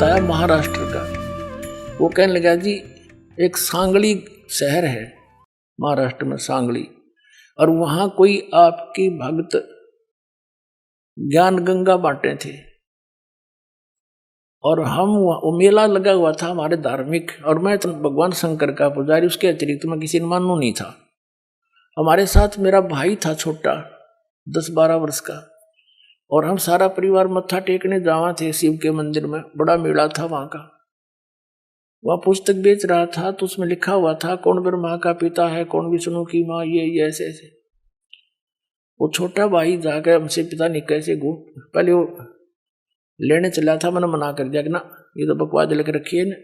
बताया महाराष्ट्र का। वो कहने लगा जी एक सांगली शहर है महाराष्ट्र में, सांगली, और वहां कोई आपकी भक्त ज्ञान गंगा बांटे थे, और हम वो मेला लगा हुआ था हमारे धार्मिक, और मैं तो भगवान शंकर का पुजारी, उसके अतिरिक्त मैं किसी ने मानू नहीं था। हमारे साथ मेरा भाई था छोटा 10-12 वर्ष का, और हम सारा परिवार मत्था टेकने जावा थे शिव के मंदिर में, बड़ा मेला था वहां का। वह पुस्तक बेच रहा था तो उसमें लिखा हुआ था कौन ब्रह्मा का पिता है, कौन विष्णु की माँ, ये ऐसे ऐसे। वो छोटा भाई जाकर हमसे पिता नहीं कैसे पहले वो लेने चला था, मैंने मना कर दिया कि ना ये तो बकवास लिख रखी है ना।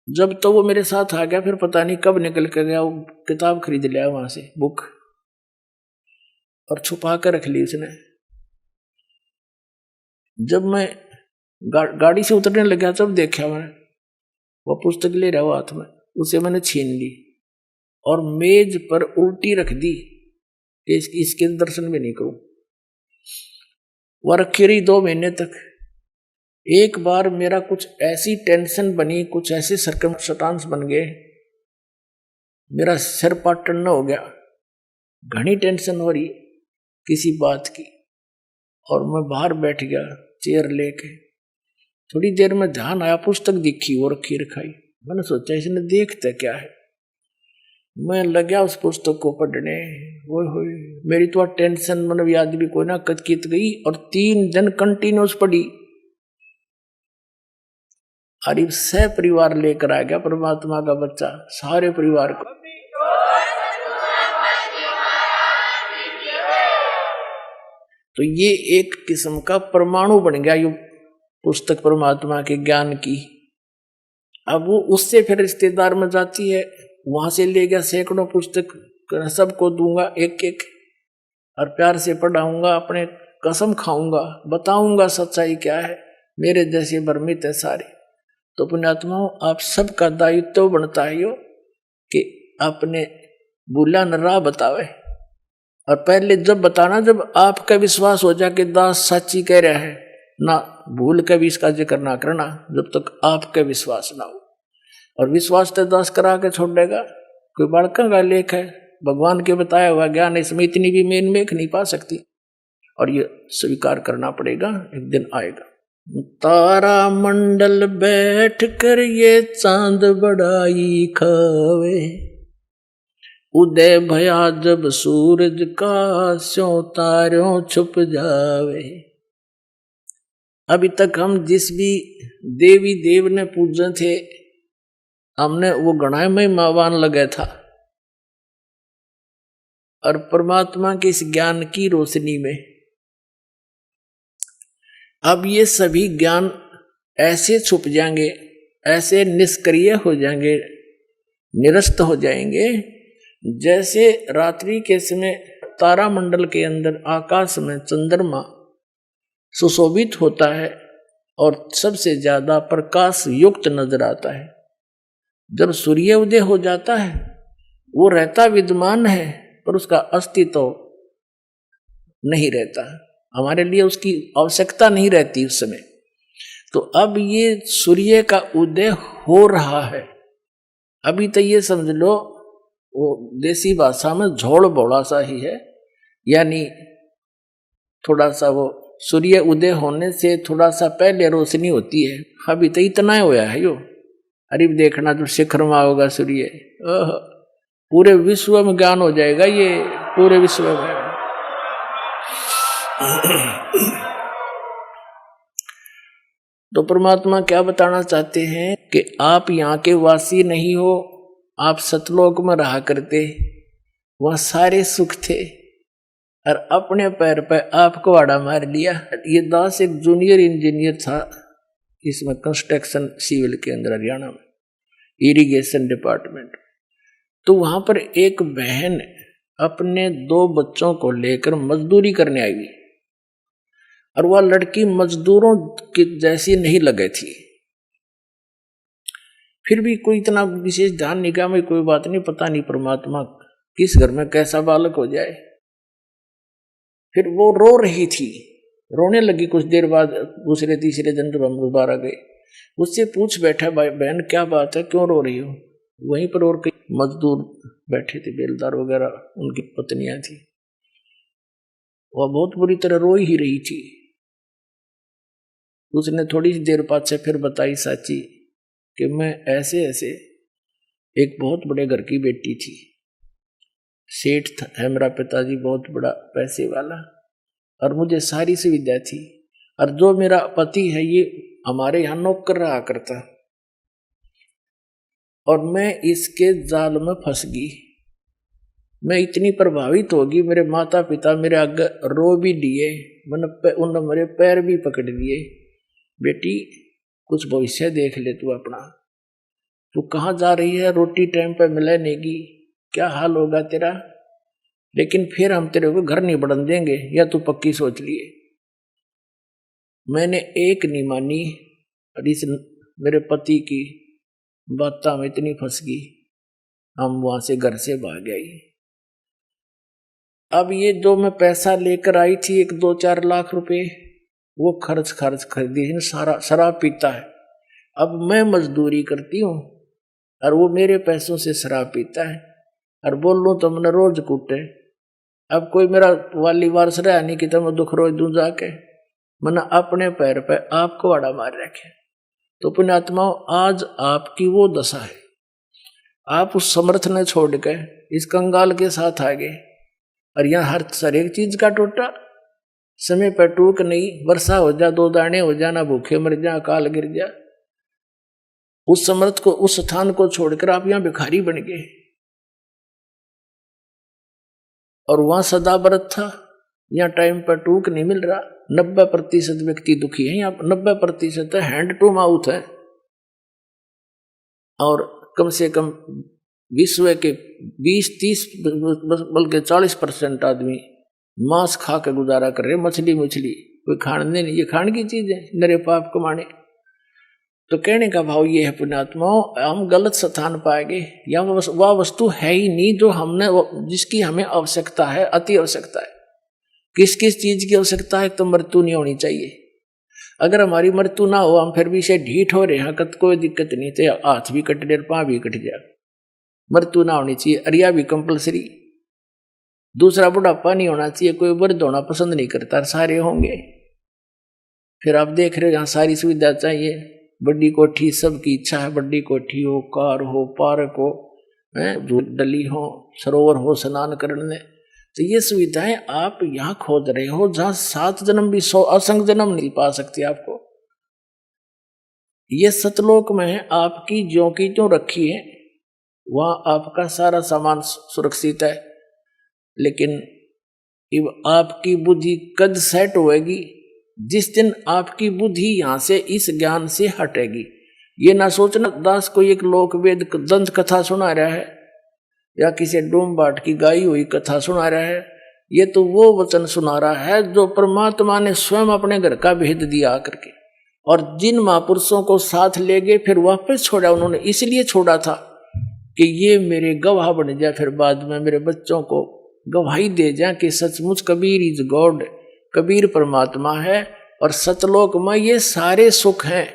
जब तो वो मेरे साथ आ गया, फिर पता नहीं कब निकल कर गया, वो किताब खरीद लिया वहां से, बुक, और छुपा कर रख ली उसने। जब मैं गाड़ी से उतरने लगा तब देखा मैंने वो पुस्तक ले रहा हुआ हाथ में, उसे मैंने छीन ली और मेज पर उल्टी रख दी कि इसके दर्शन भी नहीं करूं। वह रखी रही 2 महीने तक। एक बार मेरा कुछ ऐसी टेंशन बनी, कुछ ऐसे सर्कमस्टांस बन गए, मेरा सिर पाटन हो गया, घनी टेंशन हो रही किसी बात की, और मैं बाहर बैठ गया चेयर लेके। थोड़ी देर में ध्यान आया, पुस्तक दिखी वो रखी रखाई। मैंने सोचा इसने देखता क्या है, मैं लगा उस पुस्तक को पढ़ने। वो मेरी तो टेंशन मतलब याद भी कोई ना कचकित गई, और 3 दिन कंटिन्यूस पढ़ी। अरे सह परिवार लेकर आ गया परमात्मा का बच्चा, सारे परिवार को। तो ये एक किस्म का परमाणु बन गया ये पुस्तक परमात्मा के ज्ञान की। अब वो उससे फिर रिश्तेदार में जाती है, वहां से ले गया सैकड़ों पुस्तक, सबको दूंगा एक एक, और प्यार से पढ़ाऊंगा, अपने कसम खाऊंगा, बताऊंगा सच्चाई क्या है, मेरे जैसे भ्रमित है सारे। तो पुण्यात्माओं, आप सबका दायित्व बनता है यो कि अपने भूला न राह बतावे, और पहले जब बताना जब आपका विश्वास हो जाए कि दास सच्ची कह रहा है, ना भूल के भी इसका जिक्र ना करना जब तक आपका विश्वास ना हो। और विश्वास तो दास करा के छोड़ देगा, कोई बड़का का लेख है, भगवान के बताया हुआ ज्ञान, इसमें इतनी भी मेन मेख नहीं पा सकती, और ये स्वीकार करना पड़ेगा, एक दिन आएगा। तारा मंडल बैठ कर ये चांद बड़ाई खावे, उदय भया जब सूरज का स्यों तारों छुप जावे। अभी तक हम जिस भी देवी देव ने पूजे थे, हमने वो गणाए में मावान लगे था, और परमात्मा के इस ज्ञान की रोशनी में अब ये सभी ज्ञान ऐसे छुप जाएंगे, ऐसे निष्क्रिय हो जाएंगे, निरस्त हो जाएंगे, जैसे रात्रि के समय तारामंडल के अंदर आकाश में चंद्रमा सुशोभित होता है और सबसे ज्यादा प्रकाश युक्त नजर आता है। जब सूर्य उदय हो जाता है वो रहता विद्यमान है, पर उसका अस्तित्व नहीं रहता, हमारे लिए उसकी आवश्यकता नहीं रहती उस समय। तो अब ये सूर्य का उदय हो रहा है। अभी तो ये समझ लो वो देसी भाषा में झोल बोला सा ही है, यानी थोड़ा सा वो सूर्य उदय होने से थोड़ा सा पहले रोशनी होती है। अभी तो इतना होया है यो। अरे देखना जो शिखर में होगा सूर्य, पूरे विश्व में ज्ञान हो जाएगा, ये पूरे विश्व में। तो परमात्मा क्या बताना चाहते हैं कि आप यहाँ के वासी नहीं हो, आप सतलोक में रहा करते, वहां सारे सुख थे, और अपने पैर पर आपको आड़ा मार लिया। ये दास एक जूनियर इंजीनियर था इसमें, कंस्ट्रक्शन सिविल के अंदर, हरियाणा में इरिगेशन डिपार्टमेंट। तो वहां पर एक बहन अपने 2 बच्चों को लेकर मजदूरी करने आई हुई, और वह लड़की मजदूरों की जैसी नहीं लगे थी। फिर भी कोई इतना विशेष ध्यान नहीं किया, कोई बात नहीं, पता नहीं परमात्मा किस घर में कैसा बालक हो जाए। फिर वो रो रही थी रोने लगी कुछ देर बाद। दूसरे तीसरे दिन जब हम दोबारा गए, उससे पूछ बैठा, बहन क्या बात है, क्यों रो रही हो? वहीं पर और कई मजदूर बैठे थे, बेलदार वगैरह, उनकी पत्नियां थी, वह बहुत बुरी तरह रो ही रही थी। उसने थोड़ी सी देर बाद से फिर बताई साची कि मैं ऐसे ऐसे एक बहुत बड़े घर की बेटी थी, सेठ है मेरा पिताजी, बहुत बड़ा पैसे वाला, और मुझे सारी सुविधा थी, और जो मेरा पति है ये हमारे यहाँ नौकर रहा करता, और मैं इसके जाल में फंस गई। मैं इतनी प्रभावित होगी, मेरे माता पिता मेरे आगे रो भी दिए, उन्होंने मेरे पैर भी पकड़ लिए, बेटी कुछ भविष्य देख ले तू अपना, तू कहाँ जा रही है, रोटी टाइम पे मिले नेगी, क्या हाल होगा तेरा, लेकिन फिर हम तेरे को घर नहीं बढ़न देंगे, या तू पक्की सोच लिए। मैंने एक नहीं मानी, और इस मेरे पति की बातों में इतनी फंस गई, हम वहां से घर से भाग आई। अब ये जो मैं पैसा लेकर आई थी, 1-2-4 लाख रुपए, वो खर्च खरीदी है, सारा शराब पीता है। अब मैं मजदूरी करती हूँ और वो मेरे पैसों से शराब पीता है, और बोल लूँ तो मैंने रोज कूटे। अब कोई मेरा वाली वारस रहा नहीं कि तो मैं दुख रोज दूं जाके, मैंने अपने पैर पे आपको आड़ा मार रखे। तो पुण्यात्माओं, आज आपकी वो दशा है, आप उस समर्थ ने छोड़ के इस कंगाल के साथ आ गए, और यहाँ हर एक चीज का टोटा, समय पर टूक नहीं, वर्षा हो जा, 2 दाने हो जा, ना भूखे मर जा, अकाल गिर जा। उस समर्थ को, उस स्थान को छोड़कर आप यहाँ भिखारी बन गए, और वहां सदा व्रत था, यहाँ टाइम पर टूक नहीं मिल रहा। 90% व्यक्ति दुखी है, यहाँ 90% हैंड टू माउथ है, और कम से कम विश्व के 20-30 बल्कि 40% आदमी मांस खा के गुजारा कर रहे, मछली कोई खाने नहीं, ये खाने की चीज है, नरे पाप कमाने। तो कहने का भाव ये है पुण्यात्माओं, हम गलत स्थान पाएंगे, या वह वस्तु है ही नहीं जो हमने, जिसकी हमें आवश्यकता है, अति आवश्यकता है। किस किस चीज की आवश्यकता है? तो मृत्यु नहीं होनी चाहिए। अगर हमारी मृत्यु ना हो, हम फिर भी से ढीठ हो रहे हैं, कोई दिक्कत नहीं, तो हाथ भी कट जाए, पाँव भी कट जाए, मृत्यु ना होनी चाहिए। अरिया भी कंपलसरी। दूसरा, बुढ़ापा नहीं होना चाहिए, कोई वृद्ध होना पसंद नहीं करता, सारे होंगे। फिर आप देख रहे हो यहाँ सारी सुविधा चाहिए, बड़ी कोठी, सबकी इच्छा है बड़ी कोठी हो, कार हो, पार्क हो, डली हो, सरोवर हो स्नान करने। तो ये सुविधाएं आप यहाँ खोज रहे हो, जहां 7 जन्म भी 100 असंख्य जन्म नहीं पा सकती आपको। ये सतलोक में है, आपकी ज्यों की त्यों रखी है, वहां आपका सारा सामान सुरक्षित है। लेकिन आपकी बुद्धि कद सेट होएगी जिस दिन आपकी बुद्धि यहां से इस ज्ञान से हटेगी। ये ना सोचना दास कोई एक लोक वेद दंत कथा सुना रहा है, या किसी डोम बाट की गाई हुई कथा सुना रहा है। ये तो वो वचन सुना रहा है जो परमात्मा ने स्वयं अपने घर का भेद दिया आकर के, और जिन महापुरुषों को साथ ले गए फिर वापस छोड़ा। उन्होंने इसलिए छोड़ा था कि ये मेरे गवाह बन जाए, फिर बाद में मेरे बच्चों को गवाही दे जाए कि सचमुच कबीर इज गॉड, कबीर परमात्मा है, और सतलोक में ये सारे सुख हैं।